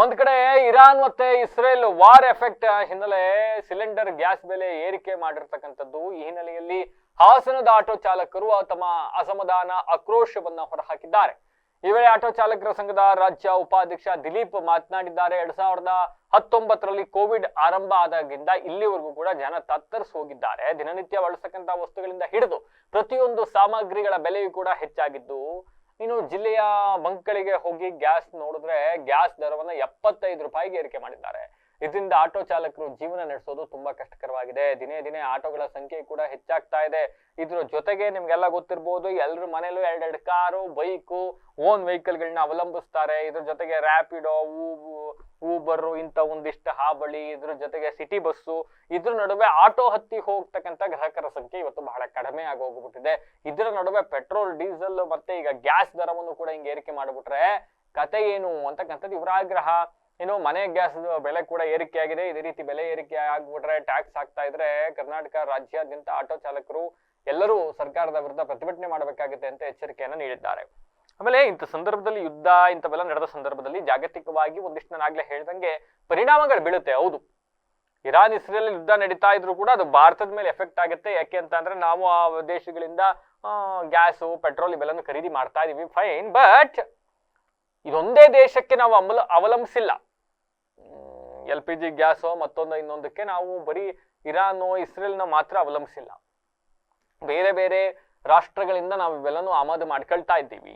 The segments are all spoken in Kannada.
ಒಂದ್ ಕಡೆ ಇರಾನ್ ಮತ್ತೆ ಇಸ್ರೇಲ್ ವಾರ್ ಎಫೆಕ್ಟ್ ಹಿನ್ನೆಲೆ ಸಿಲಿಂಡರ್ ಗ್ಯಾಸ್ ಬೆಲೆ ಏರಿಕೆ ಮಾಡಿರ್ತಕ್ಕಂಥದ್ದು. ಈ ಹಿನ್ನೆಲೆಯಲ್ಲಿ ಹಾಸನದ ಆಟೋ ಚಾಲಕರು ತಮ್ಮ ಅಸಮಾಧಾನ ಆಕ್ರೋಶವನ್ನ ಹೊರಹಾಕಿದ್ದಾರೆ. ಈ ವೇಳೆ ಆಟೋ ಚಾಲಕರ ಸಂಘದ ರಾಜ್ಯ ಉಪಾಧ್ಯಕ್ಷ ದಿಲೀಪ್ ಮಾತನಾಡಿದ್ದಾರೆ. 2019ರಲ್ಲಿ ಕೋವಿಡ್ ಆರಂಭ ಆದಾಗಿಂದ ಇಲ್ಲಿವರೆಗೂ ಕೂಡ ಜನ ತತ್ತರಿಸಿ ಹೋಗಿದ್ದಾರೆ. ದಿನನಿತ್ಯ ಬಳಸತಕ್ಕಂತ ವಸ್ತುಗಳಿಂದ ಹಿಡಿದು ಪ್ರತಿಯೊಂದು ಸಾಮಗ್ರಿಗಳ ಬೆಲೆಯೂ ಕೂಡ ಹೆಚ್ಚಾಗಿದ್ದು, ಇನ್ನು ಜಿಲ್ಲೆಯ ಬಂಕ್ಗಳಿಗೆ ಹೋಗಿ ಗ್ಯಾಸ್ ನೋಡಿದ್ರೆ ಗ್ಯಾಸ್ ದರವನ್ನ 75 ರೂಪಾಯಿಗೆ ಏರಿಕೆ ಮಾಡಿದ್ದಾರೆ. ಇದರಿಂದ ಆಟೋ ಚಾಲಕರು ಜೀವನ ನಡೆಸೋದು ತುಂಬಾ ಕಷ್ಟಕರವಾಗಿದೆ. ದಿನೇ ದಿನೇ ಆಟೋಗಳ ಸಂಖ್ಯೆ ಕೂಡ ಹೆಚ್ಚಾಗ್ತಾ ಇದೆ. ಇದ್ರ ಜೊತೆಗೆ ನಿಮ್ಗೆಲ್ಲ ಗೊತ್ತಿರ್ಬೋದು, ಎಲ್ಲರ ಮನೇಲೂ ಎರಡೆರಡು ಕಾರು, ಬೈಕು, ಓನ್ ವೆಹಿಕಲ್ ಗಳನ್ನ ಅವಲಂಬಿಸ್ತಾರೆ. ಇದ್ರ ಜೊತೆಗೆ ರ್ಯಾಪಿಡೋ, ಊಬರ್ ಇಂತ ಒಂದಿಷ್ಟು ಹಾಬಳಿ, ಇದ್ರ ಜೊತೆಗೆ ಸಿಟಿ ಬಸ್ಸು, ಇದ್ರ ನಡುವೆ ಆಟೋ ಹತ್ತಿ ಹೋಗ್ತಕ್ಕಂಥ ಗ್ರಾಹಕರ ಸಂಖ್ಯೆ ಇವತ್ತು ಬಹಳ ಕಡಿಮೆ ಆಗೋಗ್ಬಿಟ್ಟಿದೆ. ಇದರ ನಡುವೆ ಪೆಟ್ರೋಲ್, ಡೀಸೆಲ್ ಮತ್ತೆ ಈಗ ಗ್ಯಾಸ್ ದರವನ್ನು ಕೂಡ ಹಿಂಗೆ ಏರಿಕೆ ಮಾಡಿಬಿಟ್ರೆ ಕತೆ ಏನು ಅಂತಕ್ಕಂಥದ್ದು ಇವರ ಆಗ್ರಹ. ಇನ್ನು ಮನೆ ಗ್ಯಾಸ್ ಬೆಲೆ ಕೂಡ ಏರಿಕೆ ಆಗಿದೆ. ಇದೇ ರೀತಿ ಬೆಲೆ ಏರಿಕೆ ಆಗ್ಬಿಟ್ರೆ, ಟ್ಯಾಕ್ಸ್ ಆಗ್ತಾ ಇದ್ರೆ ಕರ್ನಾಟಕ ರಾಜ್ಯಾದ್ಯಂತ ಆಟೋ ಚಾಲಕರು ಎಲ್ಲರೂ ಸರ್ಕಾರದ ವಿರುದ್ಧ ಪ್ರತಿಭಟನೆ ಮಾಡಬೇಕಾಗುತ್ತೆ ಅಂತ ಎಚ್ಚರಿಕೆಯನ್ನ ನೀಡಿದ್ದಾರೆ. ಆಮೇಲೆ ಇಂಥ ಸಂದರ್ಭದಲ್ಲಿ ಯುದ್ಧ ಇಂಥವೆಲ್ಲ ನಡೆದ ಸಂದರ್ಭದಲ್ಲಿ ಜಾಗತಿಕವಾಗಿ ಒಂದಿಷ್ಟು ನಾನು ಆಗ್ಲೇ ಹೇಳ್ದಂಗೆ ಪರಿಣಾಮಗಳು ಬೀಳುತ್ತೆ. ಹೌದು, ಇರಾನ್ ಇಸ್ರೇಲ್ ಯುದ್ಧ ನಡೀತಾ ಇದ್ರು ಕೂಡ ಅದು ಭಾರತದ ಮೇಲೆ ಎಫೆಕ್ಟ್ ಆಗುತ್ತೆ. ಯಾಕೆ ಅಂತ ಅಂದ್ರೆ ನಾವು ಆ ದೇಶಗಳಿಂದ ಗ್ಯಾಸು, ಪೆಟ್ರೋಲ್ ಇವೆಲ್ಲನೂ ಖರೀದಿ ಮಾಡ್ತಾ ಇದೀವಿ, ಫೈನ್. ಬಟ್ ಇದೊಂದೇ ದೇಶಕ್ಕೆ ನಾವು ಅವಲಂಬಿಸಿಲ್ಲ. LPG ಗ್ಯಾಸೋ ಮತ್ತೊಂದು ಇನ್ನೊಂದಕ್ಕೆ ನಾವು ಬರೀ ಇರಾನು ಇಸ್ರೇಲ್ನ ಮಾತ್ರ ಅವಲಂಬಿಸಿಲ್ಲ. ಬೇರೆ ಬೇರೆ ರಾಷ್ಟ್ರಗಳಿಂದ ನಾವು ಇವೆಲ್ಲನೂ ಆಮದು ಮಾಡ್ಕೊಳ್ತಾ ಇದ್ದೀವಿ.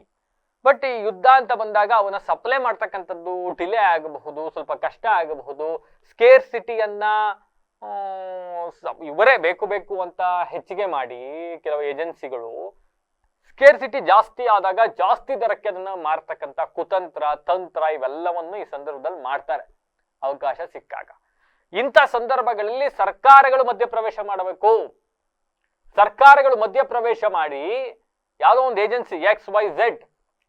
ಬಟ್ ಈ ಯುದ್ಧ ಅಂತ ಬಂದಾಗ ಅವನ್ನ ಸಪ್ಲೈ ಮಾಡ್ತಕ್ಕಂಥದ್ದು ಡಿಲೇ ಆಗಬಹುದು, ಸ್ವಲ್ಪ ಕಷ್ಟ ಆಗಬಹುದು. ಸ್ಕೇರ್ ಸಿಟಿಯನ್ನ ಇವರೇ ಬೇಕು ಅಂತ ಹೆಚ್ಚಿಗೆ ಮಾಡಿ ಕೆಲವು ಏಜೆನ್ಸಿಗಳು ಸ್ಕೇರ್ ಸಿಟಿ ಜಾಸ್ತಿ ಆದಾಗ ಜಾಸ್ತಿ ದರಕ್ಕೆ ಅದನ್ನ ಮಾರ್ತಕ್ಕಂಥ ಕುತಂತ್ರ, ತಂತ್ರ ಇವೆಲ್ಲವನ್ನು ಈ ಸಂದರ್ಭದಲ್ಲಿ ಮಾಡ್ತಾರೆ ಅವಕಾಶ ಸಿಕ್ಕಾಗ. ಇಂಥ ಸಂದರ್ಭಗಳಲ್ಲಿ ಸರ್ಕಾರಗಳು ಮಧ್ಯಪ್ರವೇಶ ಮಾಡಬೇಕು. ಸರ್ಕಾರಗಳು ಮಧ್ಯಪ್ರವೇಶ ಮಾಡಿ ಯಾವುದೋ ಒಂದು ಏಜೆನ್ಸಿ XYZ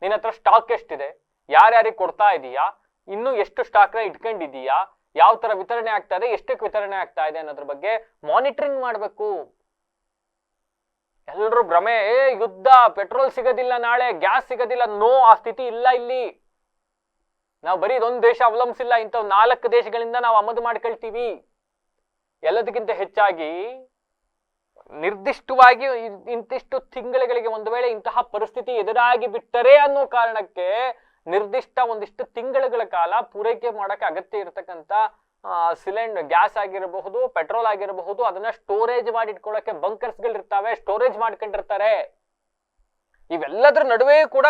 ನಿನ್ನ ಹತ್ರ ಸ್ಟಾಕ್ ಎಷ್ಟಿದೆ, ಯಾರ್ಯಾರಿಗೆ ಕೊಡ್ತಾ ಇದೀಯಾ, ಇನ್ನು ಎಷ್ಟು ಸ್ಟಾಕ್ನ ಇಟ್ಕೊಂಡಿದೀಯಾ, ಯಾವ ತರ ವಿತರಣೆ ಆಗ್ತಾ ಇದೆ, ಎಷ್ಟಕ್ಕೆ ವಿತರಣೆ ಆಗ್ತಾ ಇದೆ ಅನ್ನೋದ್ರ ಬಗ್ಗೆ ಮಾನಿಟರಿಂಗ್ ಮಾಡಬೇಕು. ಎಲ್ಲರೂ ಭ್ರಮೆ, ಯುದ್ಧ, ಪೆಟ್ರೋಲ್ ಸಿಗೋದಿಲ್ಲ, ನಾಳೆ ಗ್ಯಾಸ್ ಸಿಗೋದಿಲ್ಲ. ನೋ, ಆ ಸ್ಥಿತಿ ಇಲ್ಲ ಇಲ್ಲಿ. ನಾವು ಬರೀ ಇದೊಂದು ದೇಶ ಅವಲಂಬಿಸಿಲ್ಲ, ಇಂಥ 4 ದೇಶಗಳಿಂದ ನಾವು ಆಮದು ಮಾಡ್ಕೊಳ್ತೀವಿ. ಎಲ್ಲದಕ್ಕಿಂತ ಹೆಚ್ಚಾಗಿ ನಿರ್ದಿಷ್ಟವಾಗಿ ಇಂತಿಷ್ಟು ತಿಂಗಳಿಗೆ ಒಂದು ವೇಳೆ ಇಂತಹ ಪರಿಸ್ಥಿತಿ ಎದುರಾಗಿ ಬಿಟ್ಟರೆ ಅನ್ನೋ ಕಾರಣಕ್ಕೆ ನಿರ್ದಿಷ್ಟ ಒಂದಿಷ್ಟು ತಿಂಗಳುಗಳ ಕಾಲ ಪೂರೈಕೆ ಮಾಡಕ್ಕೆ ಅಗತ್ಯ ಇರತಕ್ಕಂತ ಸಿಲಿಂಡರ್ ಗ್ಯಾಸ್ ಆಗಿರಬಹುದು, ಪೆಟ್ರೋಲ್ ಆಗಿರಬಹುದು, ಅದನ್ನ ಸ್ಟೋರೇಜ್ ಮಾಡಿ ಇಟ್ಕೊಳ್ಳಕ್ಕೆ ಬಂಕರ್ಸ್ಗಳು ಇರ್ತಾವೆ, ಸ್ಟೋರೇಜ್ ಮಾಡ್ಕೊಂಡಿರ್ತಾರೆ. ಇವೆಲ್ಲದ್ರ ನಡುವೆ ಕೂಡ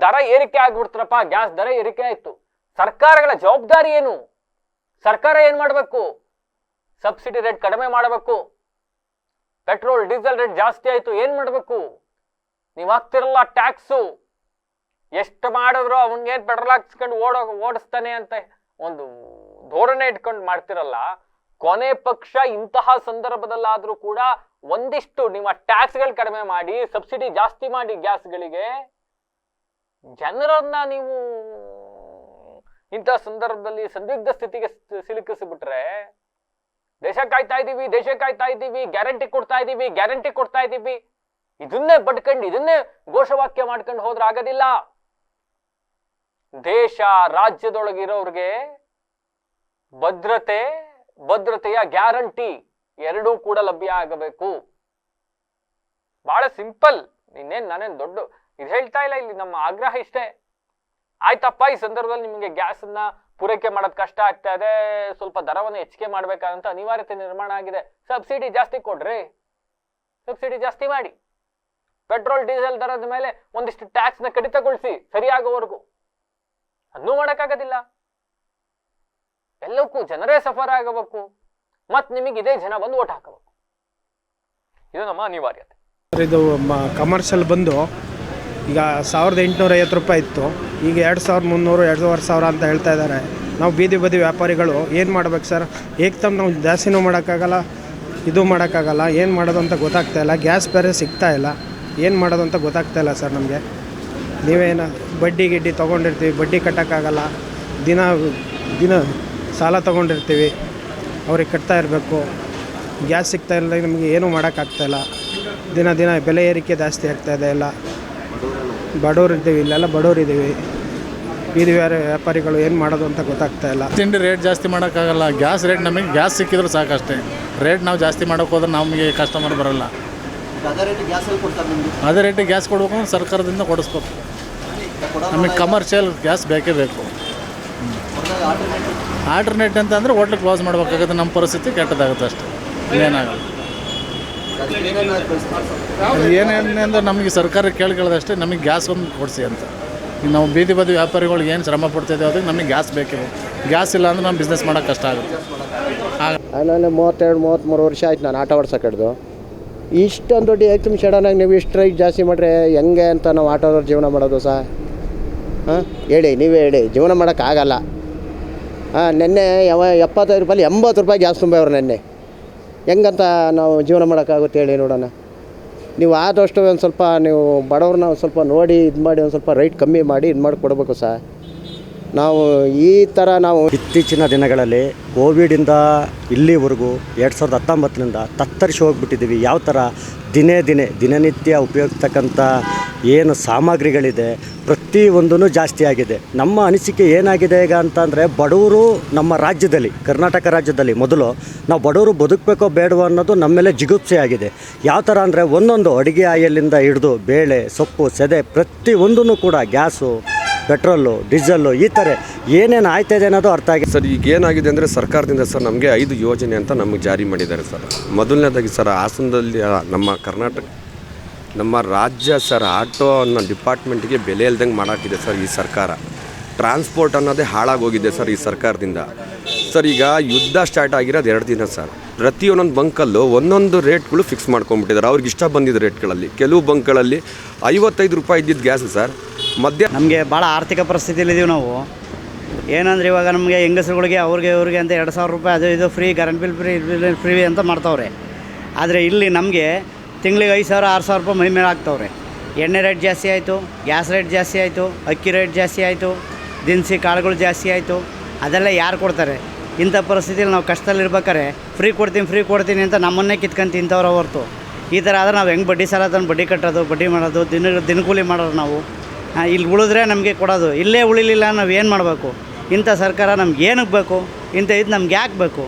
ದರ ಏರಿಕೆ ಆಗ್ಬಿಡ್ತಾರಪ್ಪ. ಗ್ಯಾಸ್ ದರ ಏರಿಕೆ ಆಯ್ತು. ಸರ್ಕಾರಗಳ ಜವಾಬ್ದಾರಿ ಏನು? ಸರ್ಕಾರ ಏನ್ ಮಾಡ್ಬೇಕು? ಸಬ್ಸಿಡಿ ರೇಟ್ ಕಡಿಮೆ ಮಾಡಬೇಕು. ಪೆಟ್ರೋಲ್ ಡೀಸೆಲ್ ರೇಟ್ ಜಾಸ್ತಿ ಆಯ್ತು, ಏನ್ ಮಾಡ್ಬೇಕು? ನೀವ್ ಹಾಕ್ತಿರಲ್ಲ ಟ್ಯಾಕ್ಸು, ಎಷ್ಟು ಮಾಡಿದ್ರು ಅವನ್ಗೇನ್ ಪೆಟ್ರೋಲ್ ಹಾಕ್ಸ್ಕೊಂಡು ಓಡಿಸ್ತಾನೆ ಅಂತ ಒಂದು ಧೋರಣೆ ಇಟ್ಕೊಂಡು ಮಾಡ್ತಿರಲ್ಲ. ಕೊನೆ ಪಕ್ಷ ಇಂತಹ ಸಂದರ್ಭದಲ್ಲಾದ್ರೂ ಕೂಡ ಒಂದಿಷ್ಟು ನಿಮ್ಮ ಟ್ಯಾಕ್ಸ್ಗಳು ಕಡಿಮೆ ಮಾಡಿ, ಸಬ್ಸಿಡಿ ಜಾಸ್ತಿ ಮಾಡಿ ಗ್ಯಾಸ್ಗಳಿಗೆ, ಜನರನ್ನ ನೀವು ಇಂತಹ ಸಂದರ್ಭದಲ್ಲಿ ಸಂದಿಗ್ಧ ಸ್ಥಿತಿಗೆ ಸಿಲುಕಿಸಿಬಿಟ್ರೆ, ದೇಶ ಕಾಯ್ತಾ ಇದ್ದೀವಿ, ಗ್ಯಾರಂಟಿ ಕೊಡ್ತಾ ಇದ್ದೀವಿ, ಇದನ್ನೇ ಬಡ್ಕೊಂಡು ಇದನ್ನೇ ಘೋಷವಾಕ್ಯ ಮಾಡ್ಕೊಂಡು ಹೋದ್ರೆ ಆಗೋದಿಲ್ಲ. ದೇಶ ರಾಜ್ಯದೊಳಗಿರೋರ್ಗೆ ಭದ್ರತೆಯ ಗ್ಯಾರಂಟಿ ಎರಡೂ ಕೂಡ ಲಭ್ಯ ಆಗಬೇಕು. ಬಹಳ ಸಿಂಪಲ್. ನಾನೇನ್ ದೊಡ್ಡ ಇದು ಹೇಳ್ತಾ ಇಲ್ಲ. ಇಲ್ಲಿ ನಮ್ಮ ಆಗ್ರಹ ಇಷ್ಟೇ. ಆಯ್ತಪ್ಪ, ಈ ಸಂದರ್ಭದಲ್ಲಿ ನಿಮಗೆ ಗ್ಯಾಸ್ ಅನ್ನ ಪೂರೈಕೆ ಮಾಡೋದು ಕಷ್ಟ ಆಗ್ತಾ ಇದೆ, ಸ್ವಲ್ಪ ದರವನ್ನು ಹೆಚ್ಚಿಗೆ ಮಾಡ್ಬೇಕಾದಂತ ಅನಿವಾರ್ಯತೆ ನಿರ್ಮಾಣ ಆಗಿದೆ. ಸಬ್ಸಿಡಿ ಜಾಸ್ತಿ ಕೊಡ್ರಿ, ಸಬ್ಸಿಡಿ ಜಾಸ್ತಿ ಮಾಡಿ. ಪೆಟ್ರೋಲ್ ಡೀಸೆಲ್ ದರದ ಮೇಲೆ ಒಂದಿಷ್ಟು ಟ್ಯಾಕ್ಸ್ ನ ಕಡಿತಗೊಳಿಸಿ ಸರಿಯಾಗೋವರೆಗೂ. ಅದನ್ನೂ ಮಾಡಕ್ಕಾಗೋದಿಲ್ಲ. ಎಲ್ಲಕ್ಕೂ ಜನರೇ ಸಫರ್ ಆಗಬೇಕು, ಮತ್ ನಿಮಗೆ ಇದೇ ಜನ ಬಂದು ಓಟ್ ಹಾಕಬೇಕು. ಇದು ನಮ್ಮ ಅನಿವಾರ್ಯತೆ. ಇದು ಕಮರ್ಷಿಯಲ್ ಬಂದು ಈಗ 1850 ರೂಪಾಯಿ ಇತ್ತು, ಈಗ 2300 2500 ಅಂತ ಹೇಳ್ತಾ ಇದ್ದಾರೆ. ನಾವು ಬೀದಿ ಬದಿ ವ್ಯಾಪಾರಿಗಳು ಏನು ಮಾಡ್ಬೇಕು ಸರ್? ಏಕ್ದಮ್ ನಾವು ಜಾಸ್ತಿನೂ ಮಾಡೋಕ್ಕಾಗಲ್ಲ, ಇದು ಮಾಡೋಕ್ಕಾಗಲ್ಲ. ಏನು ಮಾಡೋದು ಅಂತ ಗೊತ್ತಾಗ್ತಾ ಇಲ್ಲ. ಗ್ಯಾಸ್ ಬೇರೆ ಸಿಗ್ತಾ ಇಲ್ಲ, ಏನು ಮಾಡೋದು ಅಂತ ಗೊತ್ತಾಗ್ತಾ ಇಲ್ಲ ಸರ್ ನಮಗೆ. ನೀವೇನು ಬಡ್ಡಿ ಗಿಡ್ಡಿ ತೊಗೊಂಡಿರ್ತೀವಿ, ಬಡ್ಡಿ ಕಟ್ಟೋಕ್ಕಾಗಲ್ಲ. ದಿನ ಸಾಲ ತೊಗೊಂಡಿರ್ತೀವಿ, ಅವ್ರಿಗೆ ಕಟ್ತಾ ಇರಬೇಕು. ಗ್ಯಾಸ್ ಸಿಗ್ತಾ ಇಲ್ಲ, ನಮಗೆ ಏನೂ ಮಾಡೋಕ್ಕಾಗ್ತಾಯಿಲ್ಲ. ದಿನ ಬೆಲೆ ಏರಿಕೆ ಜಾಸ್ತಿ ಆಗ್ತಾಯಿದೆ. ಎಲ್ಲ ಬಡವ್ರು ಇದ್ದೀವಿ, ಇಲ್ಲೆಲ್ಲ ಬಡವ್ರು ಇದ್ದೀವಿ. ಬೀದಿ ವ್ಯಾಪಾರಿಗಳು ಏನು ಮಾಡೋದು ಅಂತ ಗೊತ್ತಾಗ್ತಾ ಇಲ್ಲ. ತಿಂಡಿ ರೇಟ್ ಜಾಸ್ತಿ ಮಾಡೋಕ್ಕಾಗಲ್ಲ. ಗ್ಯಾಸ್ ರೇಟ್ ನಮಗೆ ಗ್ಯಾಸ್ ಸಿಕ್ಕಿದ್ರು ಸಾಕಷ್ಟೇ. ರೇಟ್ ನಾವು ಜಾಸ್ತಿ ಮಾಡೋಕೆ ಹೋದ್ರೆ ನಮಗೆ ಕಸ್ಟಮರ್ ಬರೋಲ್ಲ. ಅದೇ ರೇಟಿಗೆ ಗ್ಯಾಸ್ ಕೊಡಬೇಕು ಅಂದ್ರೆ ಸರ್ಕಾರದಿಂದ ಕೊಡಿಸ್ಬೇಕು. ನಮಗೆ ಕಮರ್ಷಿಯಲ್ ಗ್ಯಾಸ್ ಬೇಕೇ ಬೇಕು. ಆಲ್ಟರ್ನೇಟ್ ಅಂತಂದರೆ ಹೋಟ್ಲ್ ಕ್ಲೋಸ್ ಮಾಡಬೇಕಾಗುತ್ತೆ. ನಮ್ಮ ಪರಿಸ್ಥಿತಿ ಕೆಟ್ಟದಾಗುತ್ತೆ ಅಷ್ಟೇ, ಏನಾಗಲ್ಲ. ಏನೇನೆಂದ್ರೆ ನಮಗೆ ಸರ್ಕಾರ ಕೇಳ್ಕೊಳ್ಳೋದಷ್ಟೇ, ನಮಗೆ ಗ್ಯಾಸ್ ಒಂದು ಕೊಡಿಸಿ ಅಂತ. ಈಗ ನಾವು ಬೀದಿ ಬದಿ ವ್ಯಾಪಾರಿಗಳಿಗೆ ಏನು ಶ್ರಮ ಪಡ್ತಿದ್ದೇವೆ ಅದಕ್ಕೆ ನಮಗೆ ಗ್ಯಾಸ್ ಬೇಕಿದೆ. ಗ್ಯಾಸ್ ಇಲ್ಲ ಅಂದರೆ ನಮ್ಮ ಬಿಸ್ನೆಸ್ ಮಾಡೋಕ್ಕೆ ಕಷ್ಟ ಆಗುತ್ತೆ. ನಾನು 32-33 ವರ್ಷ ಆಯ್ತು ನಾನು ಆಟೋ ಓಡ್ಸೋಕೆ ಹಿಡ್ದು. ಇಷ್ಟೊಂದು ದೊಡ್ಡ ಏಕ್ದಮ್ ಸಡನ್ನಾಗಿ ನೀವು ಇಷ್ಟು ರೈಟ್ ಜಾಸ್ತಿ ಮಾಡಿದ್ರೆ ಹೆಂಗೆ ಅಂತ ನಾವು ಆಟೋದವ್ರು ಜೀವನ ಮಾಡೋದು ಸರ್? ಹಾಂ ನೀವೇ ಹೇಳಿ, ಜೀವನ ಮಾಡೋಕ್ಕಾಗಲ್ಲ. ನೆನ್ನೆ 75 ರೂಪಾಯಿ 80 ರೂಪಾಯಿ ಗ್ಯಾಸ್ ತುಂಬವ್ರು ನೆನ್ನೆ. ಹೆಂಗಂತ ನಾವು ಜೀವನ ಮಾಡೋಕ್ಕಾಗುತ್ತೆ ಹೇಳಿ ನೋಡೋಣ. ನೀವು ಆದಷ್ಟು ಒಂದು ಸ್ವಲ್ಪ ನೀವು ಬಡವ್ರನ್ನ ಒಂದು ಸ್ವಲ್ಪ ನೋಡಿ ಇದು ಮಾಡಿ ಒಂದು ಸ್ವಲ್ಪ ರೈಟ್ ಕಮ್ಮಿ ಮಾಡಿ ಇದು ಮಾಡಿ ಕೊಡಬೇಕು ಸರ್. ನಾವು ಈ ಥರ ನಾವು ಇತ್ತೀಚಿನ ದಿನಗಳಲ್ಲಿ ಕೋವಿಡಿಂದ ಇಲ್ಲಿವರೆಗೂ 2019ನಿಂದ ತತ್ತರಿಸಿ ಹೋಗ್ಬಿಟ್ಟಿದ್ದೀವಿ. ಯಾವ ಥರ ದಿನನಿತ್ಯ ಉಪಯೋಗಿಸ್ತಕ್ಕಂಥ ಏನು ಸಾಮಗ್ರಿಗಳಿದೆ ಪ್ರತಿಯೊಂದೂ ಜಾಸ್ತಿ ಆಗಿದೆ. ನಮ್ಮ ಅನಿಸಿಕೆ ಏನಾಗಿದೆ ಈಗ ಅಂತಂದರೆ, ಬಡವರು ನಮ್ಮ ರಾಜ್ಯದಲ್ಲಿ, ಕರ್ನಾಟಕ ರಾಜ್ಯದಲ್ಲಿ ಮೊದಲು ನಾವು ಬಡವರು ಬದುಕಬೇಕೋ ಬೇಡವೋ ಅನ್ನೋದು ನಮ್ಮ ಮೇಲೆ ಜಿಗುಪ್ಸೆ ಆಗಿದೆ. ಯಾವ ಥರ ಅಂದರೆ ಒಂದೊಂದು ಅಡುಗೆ ಆಯಿಲಿಂದ ಹಿಡಿದು ಬೇಳೆ ಸೊಪ್ಪು ಸೆದೆ ಪ್ರತಿಯೊಂದೂ ಕೂಡ ಗ್ಯಾಸು, ಪೆಟ್ರೋಲು, ಡೀಸೆಲ್ಲು ಈ ಥರ ಏನೇನು ಆಯ್ತಾಯಿದೆ ಅನ್ನೋದು ಅರ್ಥ ಆಗಿದೆ. ಸರ್ ಈಗ ಏನಾಗಿದೆ ಅಂದರೆ ಸರ್ಕಾರದಿಂದ ಸರ್ ನಮಗೆ 5 ಯೋಜನೆ ಅಂತ ನಮಗೆ ಜಾರಿ ಮಾಡಿದ್ದಾರೆ ಸರ್. ಮೊದಲನೇದಾಗಿ ಸರ್ ಹಾಸನದಲ್ಲಿ ನಮ್ಮ ರಾಜ್ಯ ಸರ್ ಆಟೋ ಅನ್ನೋ ಡಿಪಾರ್ಟ್ಮೆಂಟ್ಗೆ ಬೆಲೆ ಇಲ್ದಂಗೆ ಮಾಡಾಕಿದೆ ಸರ್ ಈ ಸರ್ಕಾರ. ಟ್ರಾನ್ಸ್ಪೋರ್ಟ್ ಅನ್ನೋದೇ ಹಾಳಾಗೋಗಿದೆ ಸರ್ ಈ ಸರ್ಕಾರದಿಂದ. ಸರ್ ಈಗ ಯುದ್ಧ ಸ್ಟಾರ್ಟ್ ಆಗಿರೋದು 2 ದಿನ ಸರ್. ಪ್ರತಿಯೊಂದೊಂದು ಬಂಕಲ್ಲೂ ಒಂದೊಂದು ರೇಟ್ಗಳು ಫಿಕ್ಸ್ ಮಾಡ್ಕೊಂಡ್ಬಿಟ್ಟಿದ್ದಾರೆ ಅವ್ರಿಗೆ ಇಷ್ಟ ಬಂದಿದ್ದ ರೇಟ್ಗಳಲ್ಲಿ. ಕೆಲವು ಬಂಕ್ಗಳಲ್ಲಿ 55 ರೂಪಾಯಿ ಇದ್ದಿದ್ದು ಗ್ಯಾಸ್ ಸರ್ ನಮಗೆ ಭಾಳ ಆರ್ಥಿಕ ಪರಿಸ್ಥಿತಿಲಿದ್ದೀವಿ ನಾವು. ಏನಂದ್ರೆ ಇವಾಗ ನಮಗೆ ಹೆಂಗಸರುಗಳಿಗೆ ಅವ್ರಿಗೆ ಅಂತ 2000 ರೂಪಾಯಿ ಅದು ಇದು ಫ್ರೀ, ಕರೆಂಟ್ ಬಿಲ್ ಫ್ರೀ ಅಂತ ಮಾಡ್ತಾವ್ರೆ. ಆದರೆ ಇಲ್ಲಿ ನಮಗೆ ತಿಂಗಳಿಗೆ 5000-6000 ರೂಪಾಯಿ ಮೈ ಮೇಲೆ ಹಾಕ್ತವ್ರೆ. ಎಣ್ಣೆ ರೇಟ್ ಜಾಸ್ತಿ ಆಯಿತು, ಗ್ಯಾಸ್ ರೇಟ್ ಜಾಸ್ತಿ ಆಯಿತು, ಅಕ್ಕಿ ರೇಟ್ ಜಾಸ್ತಿ ಆಯಿತು, ದಿನಸಿ ಕಾಳುಗಳು ಜಾಸ್ತಿ ಆಯಿತು. ಅದೆಲ್ಲ ಯಾರು ಕೊಡ್ತಾರೆ? ಇಂಥ ಪರಿಸ್ಥಿತಿಯಲ್ಲಿ ನಾವು ಕಷ್ಟದಲ್ಲಿರ್ಬೇಕಾರೆ ಫ್ರೀ ಕೊಡ್ತೀನಿ ಅಂತ ನಮ್ಮನ್ನೇ ಕಿತ್ಕೊಂಡು ತಿಂತವ್ರ ಹೊರ್ತು. ಈ ಥರ ಆದರೆ ನಾವು ಹೆಂಗೆ ಬಡ್ಡಿ ಸಾಲ ತಂದು ಬಡ್ಡಿ ಕಟ್ಟೋದು, ಬಡ್ಡಿ ಮಾಡೋದು, ದಿನಕೂಲಿ ಮಾಡೋರು ನಾವು. ಇಲ್ಲಿ ಉಳಿದ್ರೆ ನಮಗೆ ಕೊಡೋದು, ಇಲ್ಲೇ ಉಳಿಲಿಲ್ಲ ನಾವು ಏನು ಮಾಡಬೇಕು? ಇಂಥ ಸರ್ಕಾರ ನಮ್ಗೆ ಏನಕ್ಕೆ ಬೇಕು? ಇಂಥ ಇದು ನಮ್ಗೆ ಯಾಕೆ ಬೇಕು?